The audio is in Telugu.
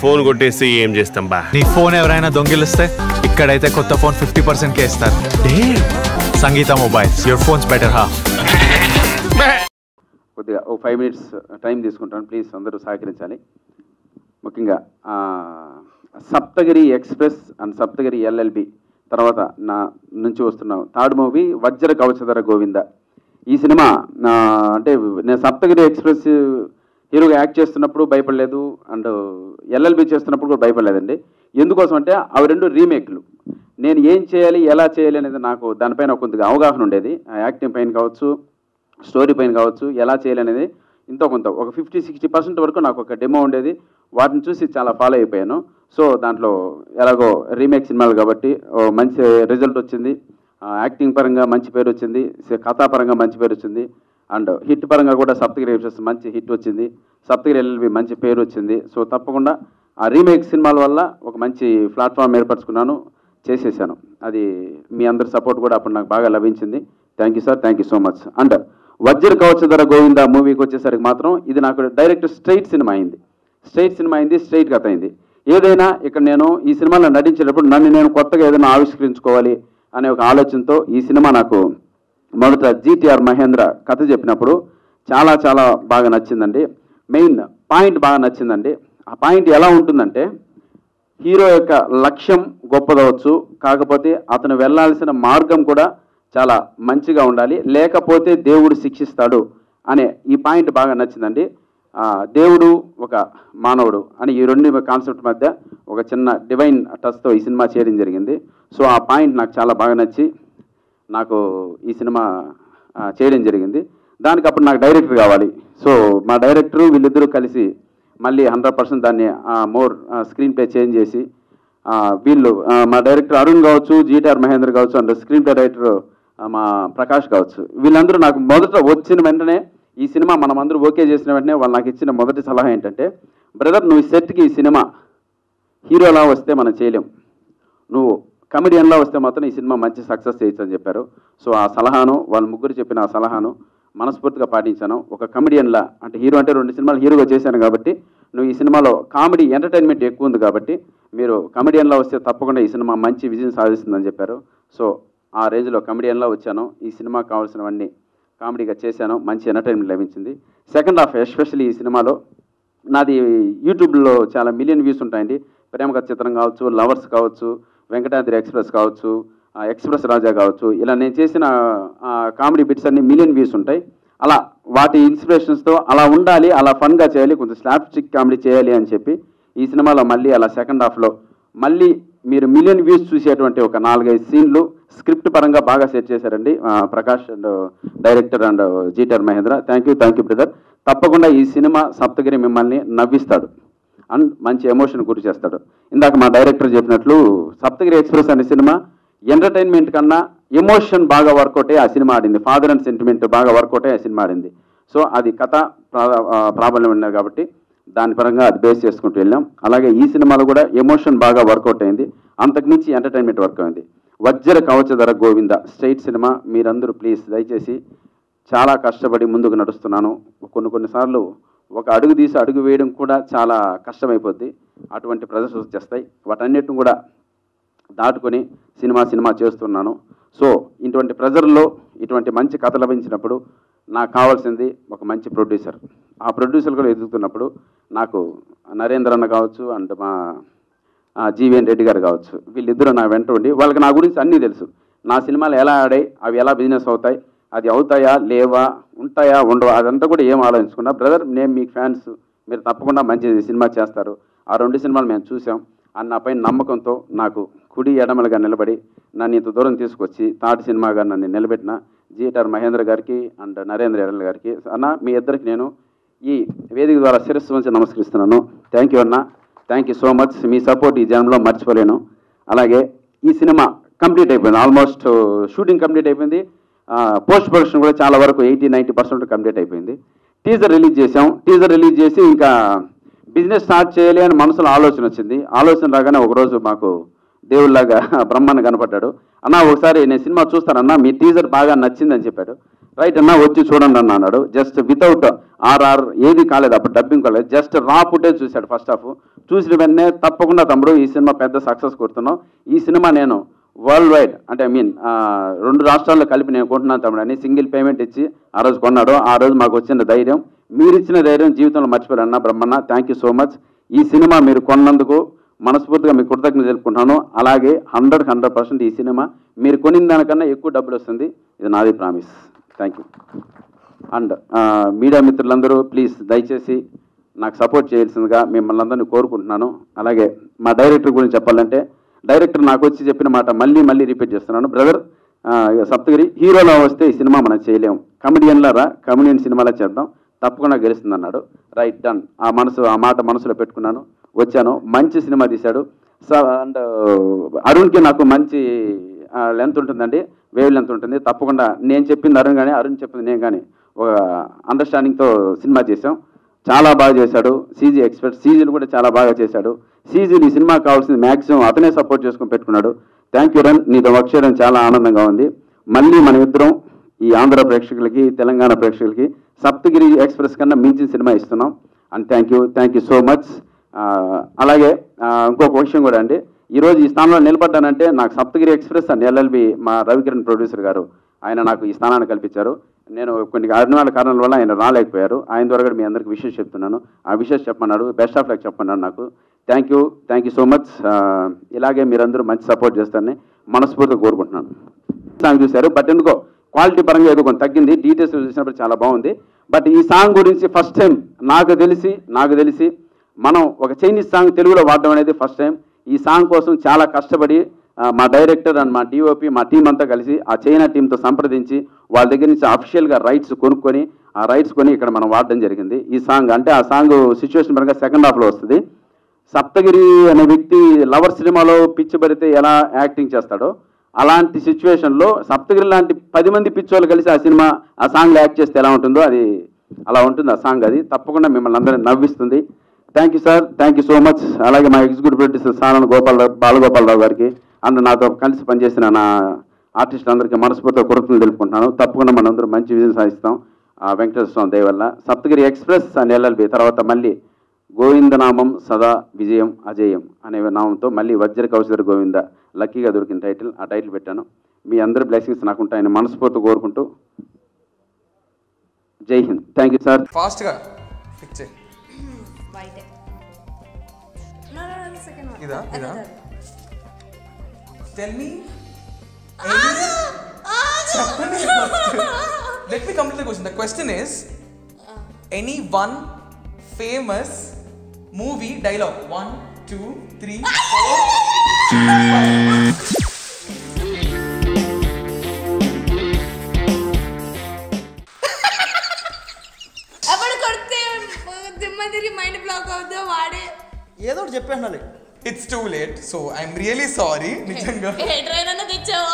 ఫోన్ కొట్టేసి ఏం చేస్తాం బా? నీ ఫోన్ ఎవరైనా దొంగిలిస్తే ఇక్కడైతే కొత్త ఫోన్ 50% కే ఇస్తారు. Sangeetha mobiles, your phones better half. కొద్దిగా ఒక 5 minutes టైం తీసుకుంటాను, ప్లీజ్ అందరూ సహకరించాలి. ముఖ్యంగా Saptagiri express and Saptagiri LLB తర్వాత నా నుంచి వస్తున్న థర్డ్ మూవీ వజ్ర కవచధర గోవింద. ఈ సినిమా అంటే నేను సప్తగిరి ఎక్స్ప్రెస్ హీరోగా యాక్ట్ చేస్తున్నప్పుడు భయపడలేదు, అండ్ ఎల్ఎల్బి చేస్తున్నప్పుడు కూడా భయపడలేదండి. ఎందుకోసం అంటే అవి 2 రీమేక్లు. నేను ఏం చేయాలి, ఎలా చేయాలి అనేది నాకు దానిపైన కొద్దిగా అవగాహన ఉండేది. యాక్టింగ్ పైన కావచ్చు, స్టోరీ పైన కావచ్చు, ఎలా చేయాలి అనేది ఇంతో కొంత ఒక 50-60% వరకు నాకు ఒక డెమో ఉండేది. వాటిని చూసి చాలా ఫాలో అయిపోయాను. సో దాంట్లో ఎలాగో రీమేక్ సినిమాలు కాబట్టి మంచి రిజల్ట్ వచ్చింది. యాక్టింగ్ పరంగా మంచి పేరు వచ్చింది, కథాపరంగా మంచి పేరు వచ్చింది, అండ్ హిట్ పరంగా కూడా సప్తగిరి ఎక్స్ప్రెస్ మంచి హిట్ వచ్చింది, సప్తగిరి ఎల్ఎల్బి మంచి పేరు వచ్చింది. సో తప్పకుండా ఆ రీమేక్ సినిమాల వల్ల ఒక మంచి ప్లాట్ఫామ్ ఏర్పరచుకున్నాను, చేసేసాను. అది మీ అందరి సపోర్ట్ కూడా అప్పుడు నాకు బాగా లభించింది. Thank you sir, thank you so much. And వజ్ర కవచధర గోవింద మూవీకి వచ్చేసరికి మాత్రం ఇది నాకు డైరెక్ట్ స్ట్రైట్ సినిమా అయింది, స్ట్రైట్ కథ అయింది. ఏదైనా ఇక్కడ నేను ఈ సినిమాలో నటించేటప్పుడు నన్ను నేను కొత్తగా ఏదైనా ఆవిష్కరించుకోవాలి అనే ఒక ఆలోచనతో ఈ సినిమా నాకు మొదట జీటీఆర్ మహేంద్ర కథ చెప్పినప్పుడు చాలా చాలా బాగా నచ్చిందండి. మెయిన్ పాయింట్ బాగా నచ్చిందండి. ఆ పాయింట్ ఎలా ఉంటుందంటే, హీరో యొక్క లక్ష్యం గొప్పదవచ్చు, కాకపోతే అతను వెళ్ళాల్సిన మార్గం కూడా చాలా మంచిగా ఉండాలి, లేకపోతే దేవుడు శిక్షిస్తాడు అనే ఈ పాయింట్ బాగా నచ్చిందండి. దేవుడు ఒక మానవుడు అని ఈ 2 కాన్సెప్ట్ మధ్య ఒక చిన్న డివైన్ టచ్తో ఈ సినిమా చేయడం జరిగింది. సో ఆ పాయింట్ నాకు చాలా బాగా నచ్చి నాకు ఈ సినిమా చేయడం జరిగింది. దానికి అప్పుడు నాకు డైరెక్టర్ కావాలి. సో మా డైరెక్టరు వీళ్ళిద్దరూ కలిసి మళ్ళీ 100% దాన్ని మోర్ స్క్రీన్ ప్లే చేంజ్ చేసి వీళ్ళు మా డైరెక్టర్ అరుణ్ కావచ్చు, జీటీఆర్ మహేంద్ర కావచ్చు, అండ్ స్క్రీన్ ప్లే డైరెక్టర్ మా ప్రకాష్ కావచ్చు, వీళ్ళందరూ నాకు మొదట వచ్చిన వెంటనే ఈ సినిమా మనం అందరూ ఓకే చేసిన వెంటనే వాళ్ళు నాకు ఇచ్చిన మొదటి సలహా ఏంటంటే, బ్రదర్ నువ్వు సెట్కి ఈ సినిమా హీరోలా వస్తే మనం చేయలేం, నువ్వు కమెడియన్లా వస్తే మాత్రం ఈ సినిమా మంచి సక్సెస్ చేయొచ్చు అని చెప్పారు. సో ఆ సలహాను, వాళ్ళ ముగ్గురు చెప్పిన ఆ సలహాను మనస్ఫూర్తిగా పాటించాను. ఒక కమెడియన్లా అంటే హీరో అంటే 2 సినిమాలు హీరోగా చేశాను కాబట్టి, నువ్వు ఈ సినిమాలో కామెడీ ఎంటర్టైన్మెంట్ ఎక్కువ ఉంది కాబట్టి మీరు కమెడియన్లా వస్తే తప్పకుండా ఈ సినిమా మంచి విజయం సాధిస్తుందని చెప్పారు. సో ఆ రేంజ్లో కమెడియన్లా వచ్చాను. ఈ సినిమాకి కావాల్సినవన్నీ కామెడీగా చేశాను, మంచి ఎంటర్టైన్మెంట్ లభించింది. సెకండ్ హాఫ్ ఎస్పెషల్లీ ఈ సినిమాలో నాది యూట్యూబ్లో చాలా మిలియన్ వ్యూస్ ఉంటాయండి. ప్రేమకథ చిత్రం కావచ్చు, లవర్స్ కావచ్చు, వెంకటాద్రి ఎక్స్ప్రెస్ కావచ్చు, ఎక్స్ప్రెస్ రాజా కావచ్చు, ఇలా నేను చేసిన కామెడీ బిట్స్ అన్ని మిలియన్ వ్యూస్ ఉంటాయి. అలా వాటి ఇన్స్పిరేషన్స్తో అలా ఉండాలి, అలా ఫన్గా చేయాలి, కొంచెం స్లాప్ స్టిక్ కామెడీ చేయాలి అని చెప్పి ఈ సినిమాలో మళ్ళీ అలా సెకండ్ హాఫ్లో మళ్ళీ మీరు మిలియన్ వ్యూస్ చూసేటువంటి ఒక 4-5 సీన్లు స్క్రిప్ట్ పరంగా బాగా సెట్ చేశారండి Prakash and director and GTR Mahendra. Thank you brother. తప్పకుండా ఈ సినిమా సప్తగిరి మిమ్మల్ని నవ్విస్తాడు అండ్ మంచి ఎమోషన్ గురి చేస్తాడు. ఇందాక మా డైరెక్టర్ చెప్పినట్లు సప్తగిరి ఎక్స్ప్రెస్ అనే సినిమా ఎంటర్టైన్మెంట్ కన్నా ఎమోషన్ బాగా వర్కౌట్ అయ్యి ఆ సినిమా ఆడింది, ఫాదర్ అండ్ సెంటిమెంట్ బాగా వర్కౌట్ అయ్యి ఆ సినిమా ఆడింది. సో అది కథ ప్రాబ్లం ఉన్నది కాబట్టి దాని పరంగా అది బేస్ చేసుకుంటూ వెళ్ళాం. అలాగే ఈ సినిమాలో కూడా ఎమోషన్ బాగా వర్కౌట్ అయింది, అంతకుమించి ఎంటర్టైన్మెంట్ వర్క్ అయింది. వజ్ర కవచధర గోవింద స్ట్రైట్ సినిమా. మీరందరూ ప్లీజ్ దయచేసి, చాలా కష్టపడి ముందుకు నడుస్తున్నాను. కొన్నిసార్లు ఒక అడుగు తీసి అడుగు వేయడం కూడా చాలా కష్టమైపోద్ది, అటువంటి ప్రెజర్స్ వచ్చేస్తాయి. వాటన్నిటిని కూడా దాటుకొని సినిమా చేస్తున్నాను. సో ఇటువంటి ప్రెజర్లో ఇటువంటి మంచి కథ లభించినప్పుడు నాకు కావాల్సింది ఒక మంచి ప్రొడ్యూసర్. ఆ ప్రొడ్యూసర్ కూడా ఎదుగుతున్నప్పుడు నాకు నరేంద్ర అన్న కావచ్చు, అండ్ మా జీవీఎన్ రెడ్డి గారు కావచ్చు, వీళ్ళిద్దరూ నా వెంట ఉండి వాళ్ళకి నా గురించి అన్నీ తెలుసు. నా సినిమాలు ఎలా ఆడాయి, అవి ఎలా బిజినెస్ అవుతాయి, అది అవుతాయా లేవా, ఉంటాయా ఉండవా, అదంతా కూడా ఏం ఆలోచించుకున్నా, బ్రదర్ నేను మీకు ఫ్యాన్స్, మీరు తప్పకుండా మంచి సినిమా చేస్తారు. ఆ 2 సినిమాలు మేము చూసాం అన్న పైన నమ్మకంతో నాకు కుడి ఎడమలుగా నిలబడి నన్ను ఇంత దూరం తీసుకొచ్చి థర్డ్ సినిమాగా నన్ను నిలబెట్టిన జీటీఆర్ మహేంద్ర గారికి అండ్ నరేంద్ర ఎర్రల్ గారికి, అన్న మీ ఇద్దరికి నేను ఈ వేదిక ద్వారా శిరస్సు వంచి నమస్కరిస్తున్నాను. థ్యాంక్ యూ అన్న, thank you so much. Me support ఈ జనంలో మర్చిపోలేను. అలాగే ఈ సినిమా కంప్లీట్ అయిపోయింది, ఆల్మోస్ట్ షూటింగ్ కంప్లీట్ అయిపోయింది, పోస్ట్ ప్రొడక్షన్ కూడా చాలా వరకు 80-90% కంప్లీట్ అయిపోయింది. టీజర్ రిలీజ్ చేసాం. టీజర్ రిలీజ్ చేసి ఇంకా బిజినెస్ స్టార్ట్ చేయాలి అని మనసులో ఆలోచన వచ్చింది. ఆలోచన రాగానే ఒకరోజు మాకు దేవుళ్ళలాగా బ్రహ్మాన్ని కనపడ్డాడు. అన్న ఒకసారి నేను సినిమా చూస్తానన్నా, మీ టీజర్ బాగా నచ్చిందని చెప్పాడు. రైట్ అన్న వచ్చి చూడండి అన్న అన్నాడు. జస్ట్ వితౌట్ ఆర్ఆర్ ఏది కాలేదు, అప్పుడు డబ్బింగ్ కాలేదు, జస్ట్ రా ఫుటేజ్ చూశాడు ఫస్ట్ హాఫ్. చూసిన వెంటనే తప్పకుండా తమ్ముడు ఈ సినిమా పెద్ద సక్సెస్ కొడుతున్నాం, ఈ సినిమా నేను వరల్డ్ వైడ్ అంటే ఐ మీన్ 2 రాష్ట్రాల్లో కలిపి నేను కొంటున్నాను తమ్ముడు అని సింగిల్ పేమెంట్ ఇచ్చి ఆ రోజు కొన్నాడు. ఆ రోజు మాకు వచ్చిన ధైర్యం, మీరు ఇచ్చిన ధైర్యం జీవితంలో మర్చిపోయారు అన్న. Brahmanna thank you so much. ఈ సినిమా మీరు కొన్నందుకు మనస్ఫూర్తిగా మీకు కృతజ్ఞతలు తెలుపుకుంటున్నాను. అలాగే 100% ఈ సినిమా మీరు కొనిన దానికన్నా ఎక్కువ డబ్బులు వస్తుంది, ఇది నాది promise. Thank you. And media మిత్రులందరూ ప్లీజ్ దయచేసి నాకు సపోర్ట్ చేయాల్సిందిగా మిమ్మల్ని అందరినీ కోరుకుంటున్నాను. అలాగే మా డైరెక్టర్ గురించి చెప్పాలంటే, డైరెక్టర్ నాకు వచ్చి చెప్పిన మాట మళ్ళీ రిపీట్ చేస్తున్నాను. బ్రదర్ సప్తగిరి హీరోలో వస్తే ఈ సినిమా మనం చేయలేము, కమెడియన్లారా కమెడియన్ సినిమాలో చేద్దాం, తప్పకుండా గెలుస్తుంది అన్నాడు. Right done. ఆ మాట మనసులో పెట్టుకున్నాను, వచ్చాను. మంచి సినిమా తీశాడు. అండ్ అరుణ్కి నాకు మంచి లెంత్ ఉంటుందండి, వేవ్ లెంత్ ఉంటుంది. తప్పకుండా నేను చెప్పింది అరుణ్ కానీ అరుణ్ చెప్పింది నేను కానీ ఒక అండర్స్టాండింగ్తో సినిమా చేసాం. చాలా బాగా చేశాడు. సీజీ ఎక్స్పర్ట్, సీజీలు కూడా చాలా బాగా చేశాడు. సీజీలు ఈ సినిమాకి కావాల్సింది మ్యాక్సిమం అతనే సపోర్ట్ చేసుకుని పెట్టుకున్నాడు. థ్యాంక్ యూ రన్, నీతో వర్క్ చేయడం చాలా ఆనందంగా ఉంది. మళ్ళీ మన ఇద్దరం ఈ ఆంధ్ర ప్రేక్షకులకి తెలంగాణ ప్రేక్షకులకి సప్తగిరి ఎక్స్ప్రెస్ కన్నా మించిన సినిమా ఇస్తున్నాం. And thank you so much. అలాగే ఇంకొక విషయం కూడా అండి, ఈరోజు ఈ స్థానంలో నిలబడ్డానంటే నాకు సప్తగిరి ఎక్స్ప్రెస్ అండ్ ఎల్ఎల్బి మా రవికిరణ్ ప్రొడ్యూసర్ గారు ఆయన నాకు ఈ స్థానాన్ని కల్పించారు. నేను కొన్ని అభిమాన కారణాల వల్ల ఆయన రాలేకపోయారు. ఆయన ద్వారా కూడా మీ అందరికి విషయం చెప్తున్నాను. ఆ విషయం చెప్పమన్నాడు, బెస్ట్ ఆఫ్ లక్ చెప్పమన్నాడు నాకు. Thank you so much. ఇలాగే మీరందరూ మంచి సపోర్ట్ చేస్తారని మనస్ఫూర్తిగా కోరుకుంటున్నాను. సాంగ్ చూశారు, బట్ ఎందుకో క్వాలిటీ పరంగా ఏదో కొంచెం తగ్గింది, డీటెయిల్స్ చూసినప్పుడు చాలా బాగుంది. బట్ ఈ సాంగ్ గురించి ఫస్ట్ టైం నాకు తెలిసి మనం ఒక చైనీస్ సాంగ్ తెలుగులో వాడడం అనేది ఫస్ట్ టైం. ఈ సాంగ్ కోసం చాలా కష్టపడి మా డైరెక్టర్ అండ్ మా డిఓపి మా టీం అంతా కలిసి ఆ చైనా టీంతో సంప్రదించి వాళ్ళ దగ్గర నుంచి అఫీషియల్గా రైట్స్ కొనుక్కొని ఆ రైట్స్ కొని ఇక్కడ మనం వాడడం జరిగింది. ఈ సాంగ్ అంటే ఆ సాంగ్ సిచ్యువేషన్ పరంగా సెకండ్ హాఫ్లో వస్తుంది. సప్తగిరి అనే వ్యక్తి లవర్ సినిమాలో పిచ్చి పడితే ఎలా యాక్టింగ్ చేస్తాడో అలాంటి సిచ్యువేషన్లో సప్తగిరి లాంటి 10 మంది పిచ్చోళ్ళు కలిసి ఆ సాంగ్లో యాక్ట్ చేస్తే ఎలా ఉంటుందో అది అలా ఉంటుంది ఆ సాంగ్. అది తప్పకుండా మిమ్మల్ని అందరినీ నవ్విస్తుంది. Thank you sir, thank you so much. అలాగే మా ఎగ్జిక్యూటివ్ ప్రొడ్యూసర్ సానన్ బాలగోపాలరావు గారికి అండ్ నాతో కలిసి పనిచేసిన నా ఆర్టిస్ట్ అందరికీ మనస్ఫూర్తిగా కృతజ్ఞతలు తెలుపుకుంటున్నాను. తప్పకుండా మనందరూ మంచి విజయం సాధిస్తాం వెంకటేశ్వర స్వామి దయ వల్ల. సప్తగిరి ఎక్స్ప్రెస్ అండ్ ఎల్ఎల్బి తర్వాత మళ్ళీ గోవిందనామం సదా విజయం అజేయం అనే నామంతో మళ్ళీ వజ్ర కౌశల గోవింద లక్కీగా దొరికిన టైటిల్, ఆ టైటిల్ పెట్టాను. మీ అందరి బ్లెస్సింగ్స్ నాకు ఉంటాయని మనస్ఫూర్తి కోరుకుంటూ జై హింద్. Thank you sir. ఫాస్ట్గా ఫిక్స్ చేయి. ఇదా tell me let me complete the question. The question is any one famous movie dialogue. 1 2 3 4 5. అప్పుడు కొడితే దిమ్మదిరి మైండ్ బ్లాక్ అవుతుందో వాడే ఏదో ఒకటి చెప్పేయాలి. It's too late, so I'm really sorry. నిజంగా ఏ ట్రైన్ అన్న తెచ్చావా